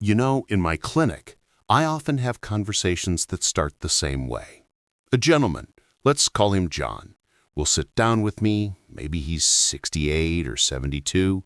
In my clinic, I often have conversations that start the same way. A gentleman, let's call him John, will sit down with me, maybe he's 68 or 72,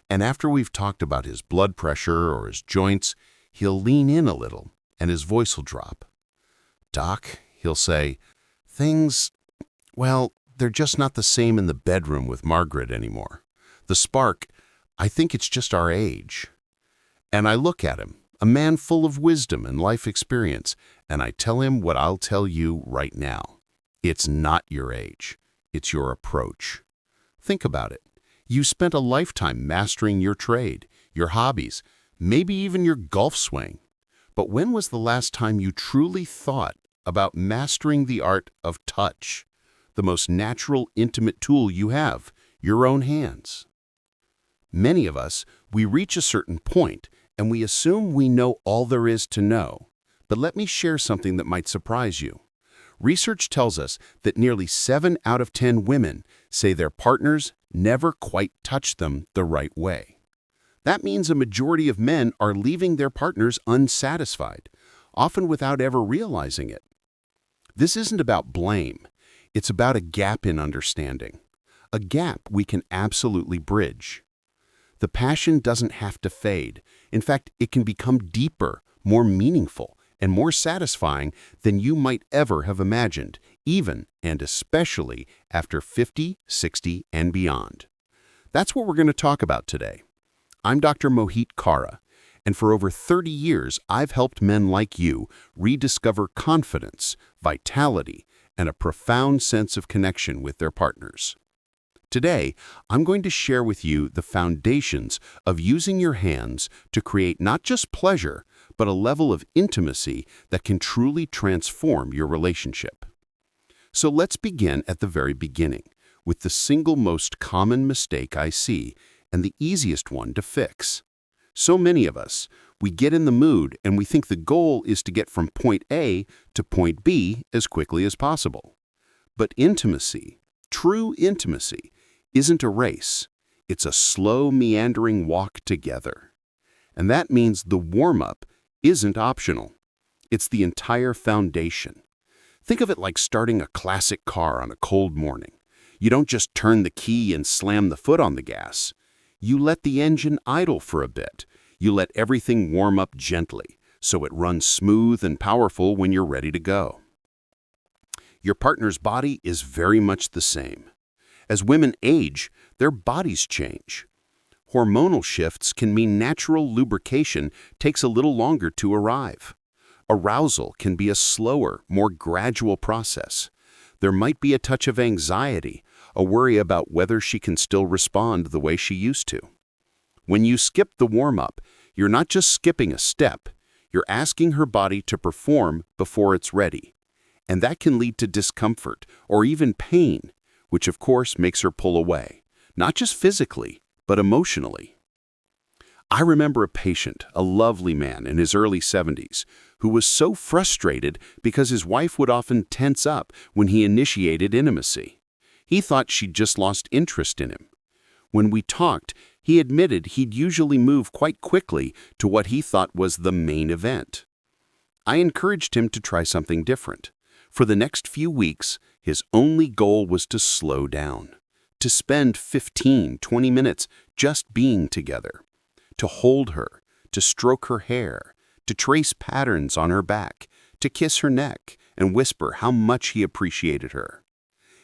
and after we've talked about his blood pressure or his joints, he'll lean in a little and his voice will drop. "Doc," he'll say, well, they're just not the same in the bedroom with Margaret anymore. The spark, I think it's just our age." And I look at him, a man full of wisdom and life experience, and I tell him what I'll tell you right now. It's not your age. It's your approach. Think about it. You spent a lifetime mastering your trade, your hobbies, maybe even your golf swing. But when was the last time you truly thought about mastering the art of touch, the most natural, intimate tool you have, your own hands? Many of us, we reach a certain point and we assume we know all there is to know. But let me share something that might surprise you. Research tells us that nearly 7 out of 10 women say their partners never quite touch them the right way. That means a majority of men are leaving their partners unsatisfied, often without ever realizing it. This isn't about blame. It's about a gap in understanding, a gap we can absolutely bridge. The passion doesn't have to fade. In fact, it can become deeper, more meaningful, and more satisfying than you might ever have imagined, even and especially after 50, 60, and beyond. That's what we're going to talk about today. I'm Dr. Mohit Kara, and for over 30 years, I've helped men like you rediscover confidence, vitality, and a profound sense of connection with their partners. Today, I'm going to share with you the foundations of using your hands to create not just pleasure, but a level of intimacy that can truly transform your relationship. So let's begin at the very beginning, with the single most common mistake I see and the easiest one to fix. So many of us, we get in the mood and we think the goal is to get from point A to point B as quickly as possible. But intimacy, true intimacy, isn't a race. It's a slow, meandering walk together. And that means the warm-up isn't optional. It's the entire foundation. Think of it like starting a classic car on a cold morning. You don't just turn the key and slam the foot on the gas. You let the engine idle for a bit. You let everything warm up gently, so it runs smooth and powerful when you're ready to go. Your partner's body is very much the same. As women age, their bodies change. Hormonal shifts can mean natural lubrication takes a little longer to arrive. Arousal can be a slower, more gradual process. There might be a touch of anxiety, a worry about whether she can still respond the way she used to. When you skip the warm-up, you're not just skipping a step, you're asking her body to perform before it's ready. And that can lead to discomfort or even pain, which of course makes her pull away, not just physically, but emotionally. I remember a patient, a lovely man in his early 70s, who was so frustrated because his wife would often tense up when he initiated intimacy. He thought she'd just lost interest in him. When we talked, he admitted he'd usually move quite quickly to what he thought was the main event. I encouraged him to try something different. For the next few weeks, his only goal was to slow down, to spend 15, 20 minutes just being together, to hold her, to stroke her hair, to trace patterns on her back, to kiss her neck and whisper how much he appreciated her.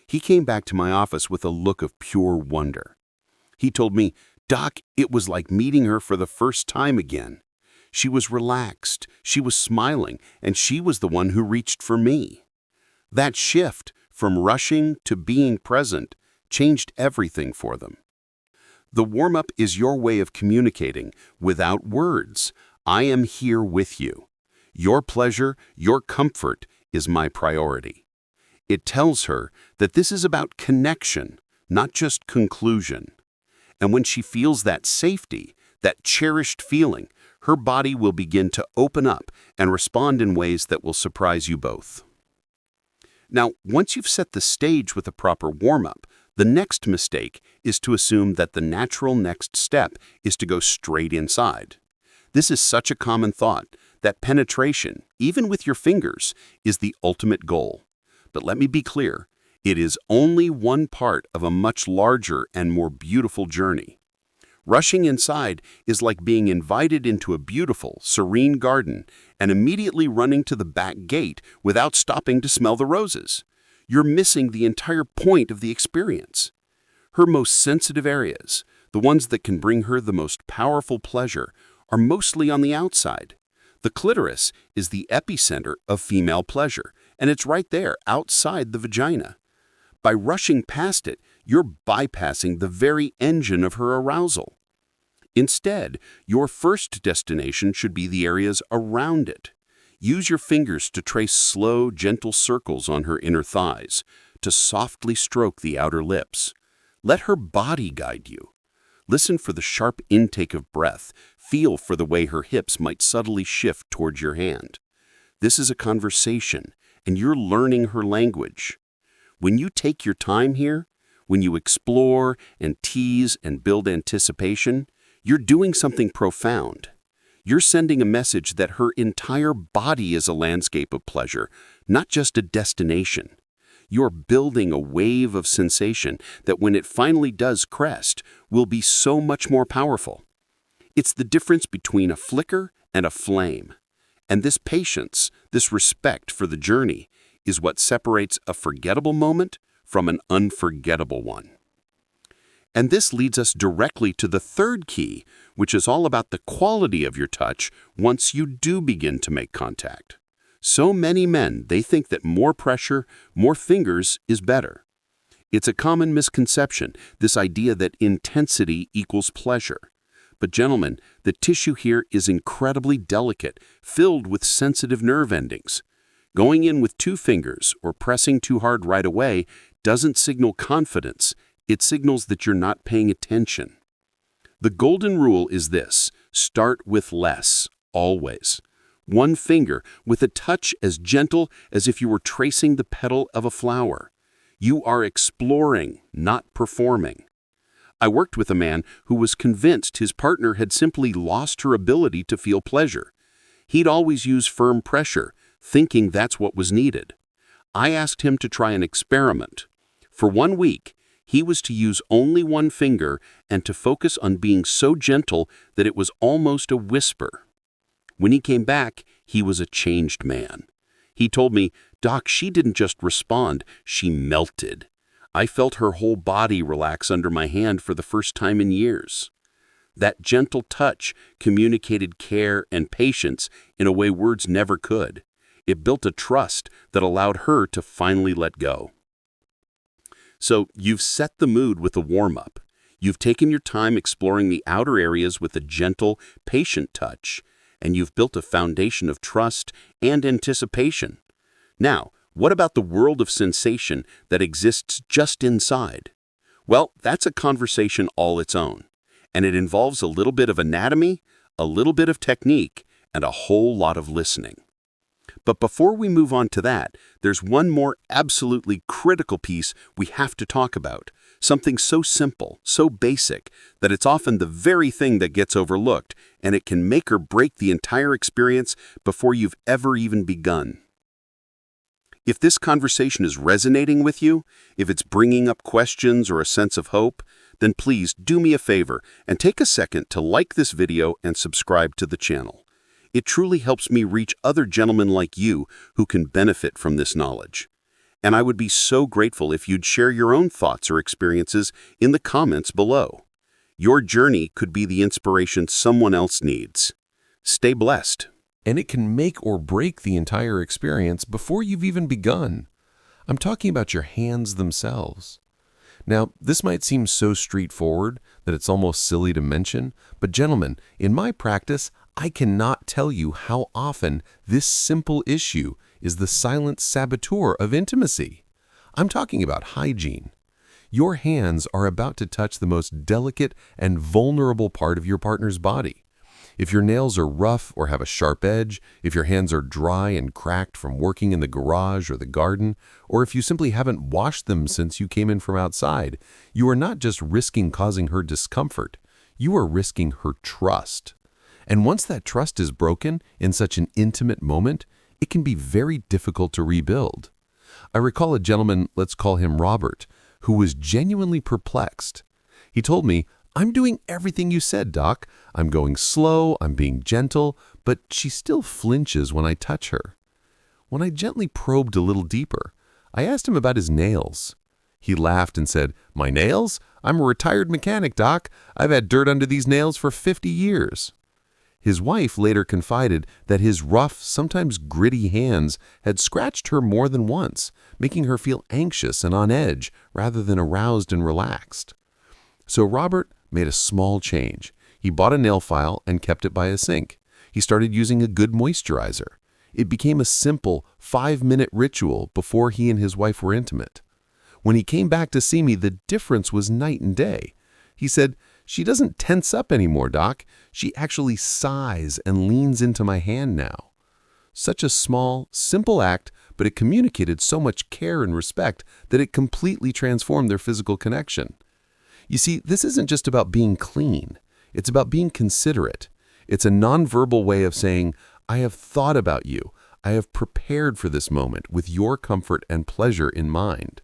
He came back to my office with a look of pure wonder. He told me, "Doc, it was like meeting her for the first time again. She was relaxed, she was smiling, and she was the one who reached for me." That shift from rushing to being present changed everything for them. The warm-up is your way of communicating without words. I am here with you. Your pleasure, your comfort is my priority. It tells her that this is about connection, not just conclusion. And when she feels that safety, that cherished feeling, her body will begin to open up and respond in ways that will surprise you both. Now, once you've set the stage with a proper warm-up, the next mistake is to assume that the natural next step is to go straight inside. This is such a common thought, that penetration, even with your fingers, is the ultimate goal. But let me be clear, it is only one part of a much larger and more beautiful journey. Rushing inside is like being invited into a beautiful, serene garden and immediately running to the back gate without stopping to smell the roses. You're missing the entire point of the experience. Her most sensitive areas, the ones that can bring her the most powerful pleasure, are mostly on the outside. The clitoris is the epicenter of female pleasure, and it's right there outside the vagina. By rushing past it, you're bypassing the very engine of her arousal. Instead, your first destination should be the areas around it. Use your fingers to trace slow, gentle circles on her inner thighs, to softly stroke the outer lips. Let her body guide you. Listen for the sharp intake of breath. Feel for the way her hips might subtly shift towards your hand. This is a conversation, and you're learning her language. When you take your time here, when you explore and tease and build anticipation, you're doing something profound. You're sending a message that her entire body is a landscape of pleasure, not just a destination. You're building a wave of sensation that when it finally does crest, will be so much more powerful. It's the difference between a flicker and a flame. And this patience, this respect for the journey, is what separates a forgettable moment from an unforgettable one. And this leads us directly to the third key, which is all about the quality of your touch once you do begin to make contact. So many men, they think that more pressure, more fingers is better. It's a common misconception, this idea that intensity equals pleasure. But gentlemen, the tissue here is incredibly delicate, filled with sensitive nerve endings. Going in with 2 fingers or pressing too hard right away doesn't signal confidence. It signals that you're not paying attention. The golden rule is this: start with less, always. 1 finger with a touch as gentle as if you were tracing the petal of a flower. You are exploring, not performing. I worked with a man who was convinced his partner had simply lost her ability to feel pleasure. He'd always use firm pressure, thinking that's what was needed. I asked him to try an experiment. For 1 week, he was to use only 1 finger and to focus on being so gentle that it was almost a whisper. When he came back, he was a changed man. He told me, "Doc, she didn't just respond, she melted. I felt her whole body relax under my hand for the first time in years." That gentle touch communicated care and patience in a way words never could. It built a trust that allowed her to finally let go. So you've set the mood with a warm-up. You've taken your time exploring the outer areas with a gentle, patient touch, and you've built a foundation of trust and anticipation. Now, what about the world of sensation that exists just inside? Well, that's a conversation all its own, and it involves a little bit of anatomy, a little bit of technique, and a whole lot of listening. But before we move on to that, there's one more absolutely critical piece we have to talk about. Something so simple, so basic, that it's often the very thing that gets overlooked, and it can make or break the entire experience before you've ever even begun. If this conversation is resonating with you, if it's bringing up questions or a sense of hope, then please do me a favor and take a second to like this video and subscribe to the channel. It truly helps me reach other gentlemen like you who can benefit from this knowledge. And I would be so grateful if you'd share your own thoughts or experiences in the comments below. Your journey could be the inspiration someone else needs. Stay blessed. And it can make or break the entire experience before you've even begun. I'm talking about your hands themselves. Now, this might seem so straightforward that it's almost silly to mention, but gentlemen, in my practice, I cannot tell you how often this simple issue is the silent saboteur of intimacy. I'm talking about hygiene. Your hands are about to touch the most delicate and vulnerable part of your partner's body. If your nails are rough or have a sharp edge, if your hands are dry and cracked from working in the garage or the garden, or if you simply haven't washed them since you came in from outside, you are not just risking causing her discomfort, you are risking her trust. And once that trust is broken in such an intimate moment, it can be very difficult to rebuild. I recall a gentleman, let's call him Robert, who was genuinely perplexed. He told me, "I'm doing everything you said, Doc. I'm going slow, I'm being gentle, but she still flinches when I touch her." When I gently probed a little deeper, I asked him about his nails. He laughed and said, "My nails? I'm a retired mechanic, Doc. I've had dirt under these nails for 50 years. His wife later confided that his rough, sometimes gritty hands had scratched her more than once, making her feel anxious and on edge rather than aroused and relaxed. So Robert made a small change. He bought a nail file and kept it by his sink. He started using a good moisturizer. It became a simple 5-minute ritual before he and his wife were intimate. When he came back to see me, the difference was night and day. He said, "She doesn't tense up anymore, Doc. She actually sighs and leans into my hand now." Such a small, simple act, but it communicated so much care and respect that it completely transformed their physical connection. You see, this isn't just about being clean. It's about being considerate. It's a nonverbal way of saying, "I have thought about you. I have prepared for this moment with your comfort and pleasure in mind."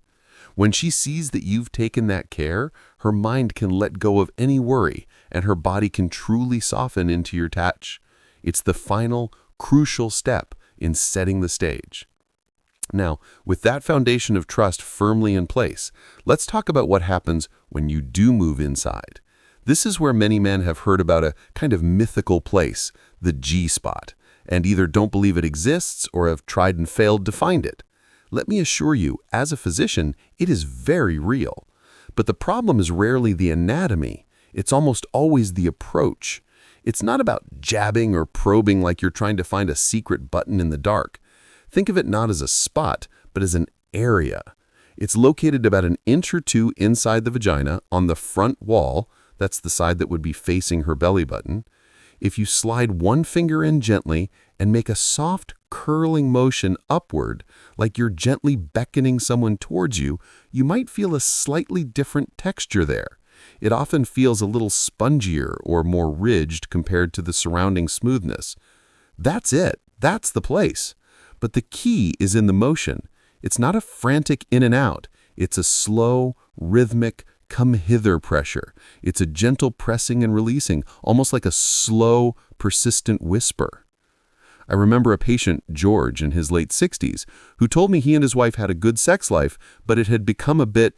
When she sees that you've taken that care, her mind can let go of any worry and her body can truly soften into your touch. It's the final, crucial step in setting the stage. Now, with that foundation of trust firmly in place, let's talk about what happens when you do move inside. This is where many men have heard about a kind of mythical place, the G-spot, and either don't believe it exists or have tried and failed to find it. Let me assure you, as a physician, it is very real. But the problem is rarely the anatomy. It's almost always the approach. It's not about jabbing or probing like you're trying to find a secret button in the dark. Think of it not as a spot, but as an area. It's located about an inch or two inside the vagina on the front wall. That's the side that would be facing her belly button. If you slide one finger in gently and make a soft, curling motion upward, like you're gently beckoning someone towards you, you might feel a slightly different texture there. It often feels a little spongier or more ridged compared to the surrounding smoothness. That's it. That's the place. But the key is in the motion. It's not a frantic in and out. It's a slow, rhythmic, come-hither pressure. It's a gentle pressing and releasing, almost like a slow, persistent whisper. I remember a patient, George, in his late 60s, who told me he and his wife had a good sex life, but it had become a bit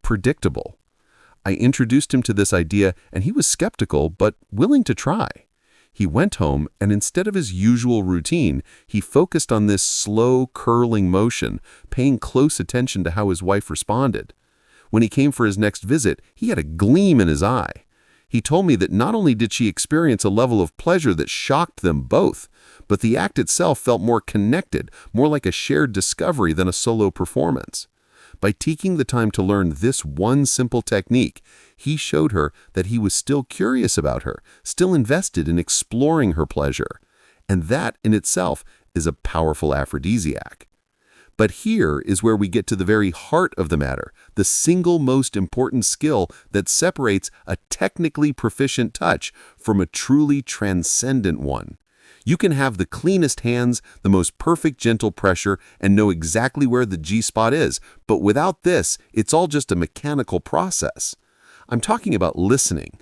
predictable. I introduced him to this idea, and he was skeptical, but willing to try. He went home, and instead of his usual routine, he focused on this slow, curling motion, paying close attention to how his wife responded. When he came for his next visit, he had a gleam in his eye. He told me that not only did she experience a level of pleasure that shocked them both, but the act itself felt more connected, more like a shared discovery than a solo performance. By taking the time to learn this one simple technique, he showed her that he was still curious about her, still invested in exploring her pleasure. And that in itself is a powerful aphrodisiac. But here is where we get to the very heart of the matter, the single most important skill that separates a technically proficient touch from a truly transcendent one. You can have the cleanest hands, the most perfect gentle pressure, and know exactly where the G-spot is, but without this, it's all just a mechanical process. I'm talking about listening.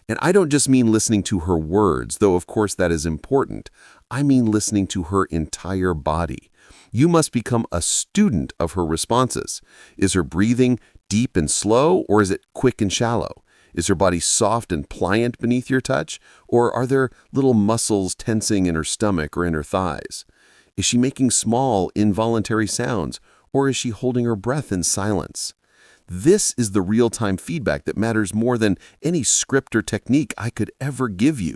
And I don't just mean listening to her words, though of course that is important. I mean listening to her entire body. You must become a student of her responses. Is her breathing deep and slow, or is it quick and shallow? Is her body soft and pliant beneath your touch, or are there little muscles tensing in her stomach or in her thighs? Is she making small, involuntary sounds, or is she holding her breath in silence? This is the real-time feedback that matters more than any script or technique I could ever give you.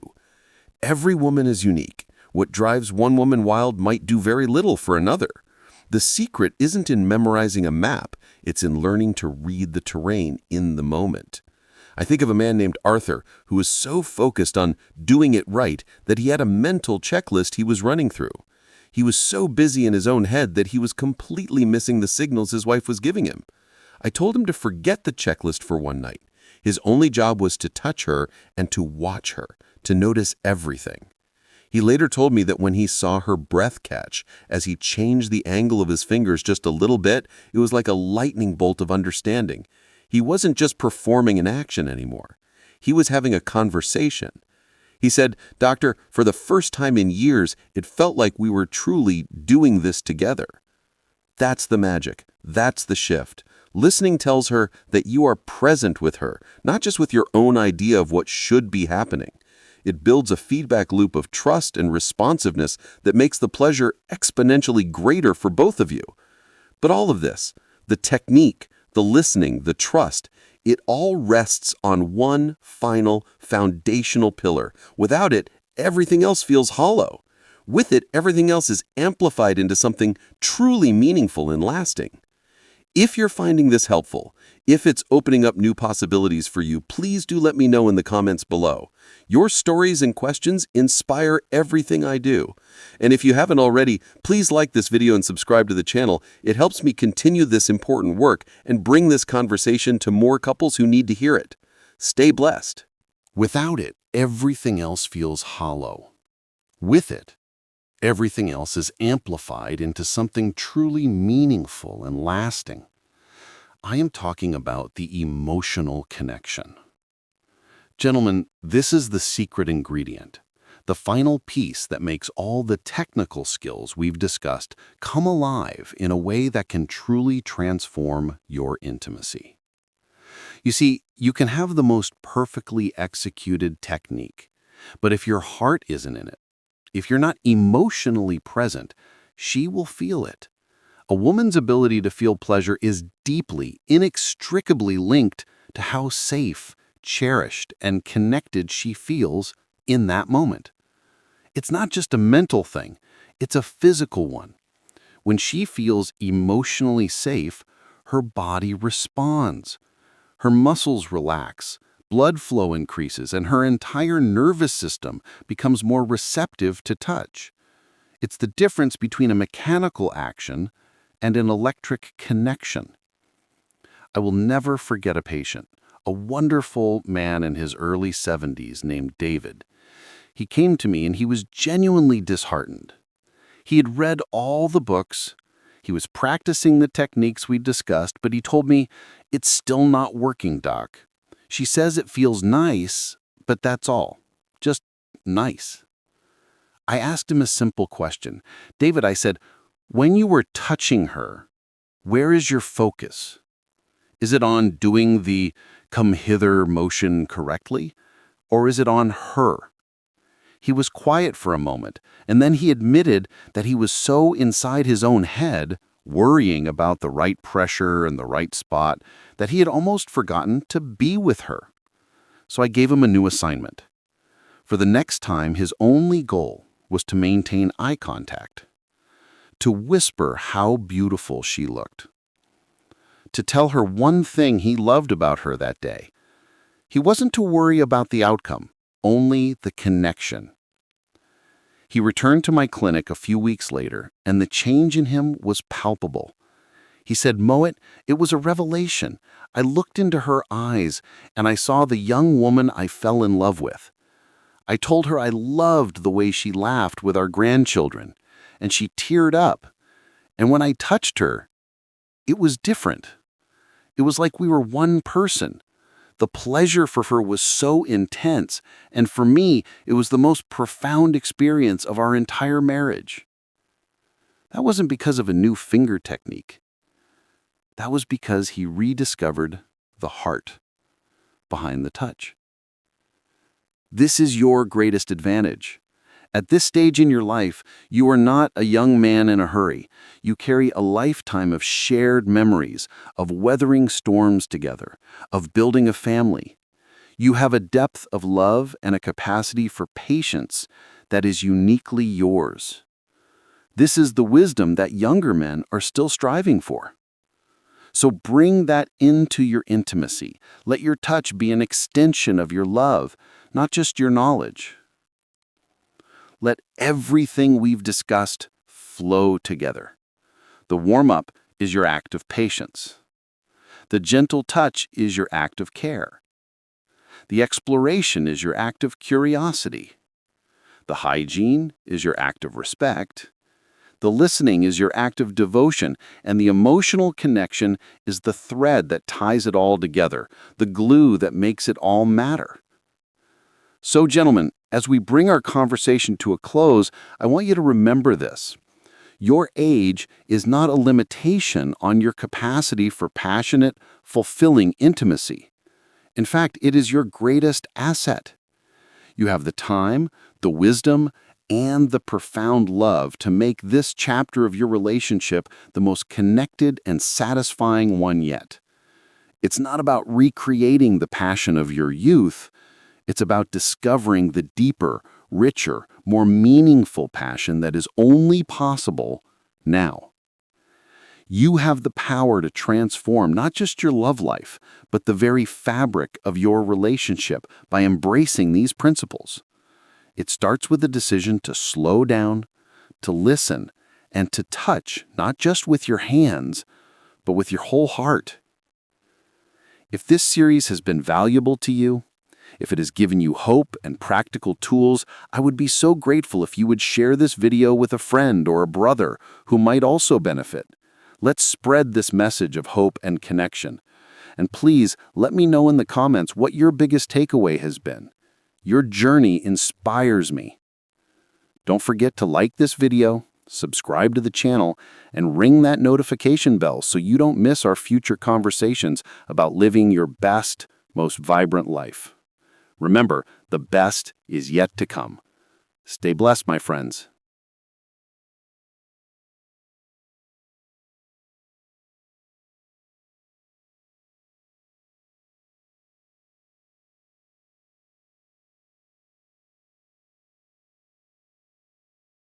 Every woman is unique. What drives one woman wild might do very little for another. The secret isn't in memorizing a map, it's in learning to read the terrain in the moment. I think of a man named Arthur who was so focused on doing it right that he had a mental checklist he was running through. He was so busy in his own head that he was completely missing the signals his wife was giving him. I told him to forget the checklist for one night. His only job was to touch her and to watch her, to notice everything. He later told me that when he saw her breath catch as he changed the angle of his fingers just a little bit, it was like a lightning bolt of understanding. He wasn't just performing an action anymore. He was having a conversation. He said, "Doctor, for the first time in years, it felt like we were truly doing this together." That's the magic. That's the shift. Listening tells her that you are present with her, not just with your own idea of what should be happening. It builds a feedback loop of trust and responsiveness that makes the pleasure exponentially greater for both of you. But all of this, the technique, the listening, the trust, it all rests on one final foundational pillar. Without it, everything else feels hollow. With it, everything else is amplified into something truly meaningful and lasting. If you're finding this helpful, if it's opening up new possibilities for you, please do let me know in the comments below. Your stories and questions inspire everything I do. And if you haven't already, please like this video and subscribe to the channel. It helps me continue this important work and bring this conversation to more couples who need to hear it. Stay blessed. Without it, everything else feels hollow. With it, everything else is amplified into something truly meaningful and lasting. I am talking about the emotional connection. Gentlemen, this is the secret ingredient, the final piece that makes all the technical skills we've discussed come alive in a way that can truly transform your intimacy. You see, you can have the most perfectly executed technique, but if your heart isn't in it, if you're not emotionally present, she will feel it. A woman's ability to feel pleasure is deeply, inextricably linked to how safe, cherished, and connected she feels in that moment. It's not just a mental thing, it's a physical one. When she feels emotionally safe, her body responds. Her muscles relax, blood flow increases, and her entire nervous system becomes more receptive to touch. It's the difference between a mechanical action and an electric connection. I will never forget a patient, a wonderful man in his early 70s named David. He came to me and he was genuinely disheartened. He had read all the books, he was practicing the techniques we discussed, but he told me, "It's still not working, Doc. She says it feels nice, but that's all. Just nice." I asked him a simple question. "David," I said, "when you were touching her, where is your focus? Is it on doing the come hither motion correctly, or is it on her?" He was quiet for a moment, and then he admitted that he was so inside his own head, worrying about the right pressure and the right spot, that he had almost forgotten to be with her. So I gave him a new assignment. For the next time, his only goal was to maintain eye contact, to whisper how beautiful she looked, to tell her one thing he loved about her that day. He wasn't to worry about the outcome, only the connection. He returned to my clinic a few weeks later, and the change in him was palpable. He said, "Moet, it was a revelation. I looked into her eyes, and I saw the young woman I fell in love with. I told her I loved the way she laughed with our grandchildren, and she teared up. And when I touched her, it was different. It was like we were one person. The pleasure for her was so intense, and for me, it was the most profound experience of our entire marriage." That wasn't because of a new finger technique. That was because he rediscovered the heart behind the touch. This is your greatest advantage. At this stage in your life, you are not a young man in a hurry. You carry a lifetime of shared memories, of weathering storms together, of building a family. You have a depth of love and a capacity for patience that is uniquely yours. This is the wisdom that younger men are still striving for. So bring that into your intimacy. Let your touch be an extension of your love, not just your knowledge. Let everything we've discussed flow together. The warm-up is your act of patience. The gentle touch is your act of care. The exploration is your act of curiosity. The hygiene is your act of respect. The listening is your act of devotion, and the emotional connection is the thread that ties it all together, the glue that makes it all matter. So, gentlemen, as we bring our conversation to a close, I want you to remember this. Your age is not a limitation on your capacity for passionate, fulfilling intimacy. In fact, it is your greatest asset. You have the time, the wisdom, and the profound love to make this chapter of your relationship the most connected and satisfying one yet. It's not about recreating the passion of your youth. It's about discovering the deeper, richer, more meaningful passion that is only possible now. You have the power to transform not just your love life, but the very fabric of your relationship by embracing these principles. It starts with the decision to slow down, to listen, and to touch, not just with your hands, but with your whole heart. If this series has been valuable to you, if it has given you hope and practical tools, I would be so grateful if you would share this video with a friend or a brother who might also benefit. Let's spread this message of hope and connection. And please let me know in the comments what your biggest takeaway has been. Your journey inspires me. Don't forget to like this video, subscribe to the channel, and ring that notification bell so you don't miss our future conversations about living your best, most vibrant life. Remember, the best is yet to come. Stay blessed, my friends.